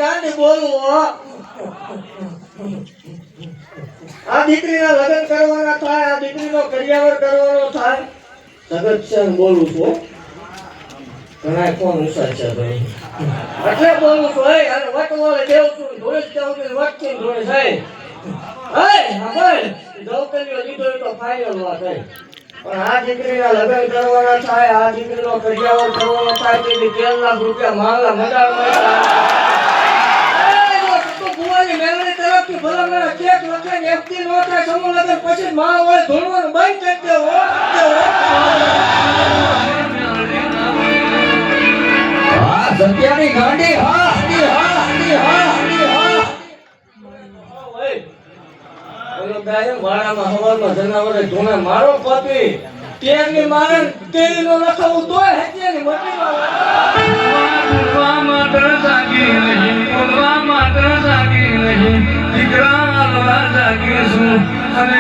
ગાંધી બોલું હો. આ દીકરીના લગ્ન કરવાના થાય, આ દીકરીનો કરિયાવર કરવાનો થાય. જગતચંદ બોલું છું. ઘણા કોણ ઉષા છે ભાઈ એટલે બોલું છું. અને વટવાળે દેવ છું ધોળે જાઉં કે વટથી ધોળે જાય. હા ભાઈ દવકલીઓ લીધો તો ફાઇનલ વાત થાય. પણ આ દીકરીના લગ્ન કરવાના થાય, આ દીકરીનો કરિયાવર કરવાનો થાય તે 13 લાખ રૂપિયા માંગલા મંડાળમાં ભુવાની મેળવણી તરફથી ભલા મેળા ચેક લખાઈને એફટી નો થાય સમૂહ લગન પછી માળ વાળે ધોળવાનું બંધ કરી દેવો. હા સત્યાની ગાંડી હા હડી હા હડી હા હડી હા. ઓલો ગાય વાડામાં હવારમાં જનાવરે ધોણે મારો પતિ તેની મારે તેનો લખાવું તોય હેતીની મટીમાં માત્ર જાગી નહીં બોલવા માત્ર જાગી નહીં દીકરા જાગી છું અને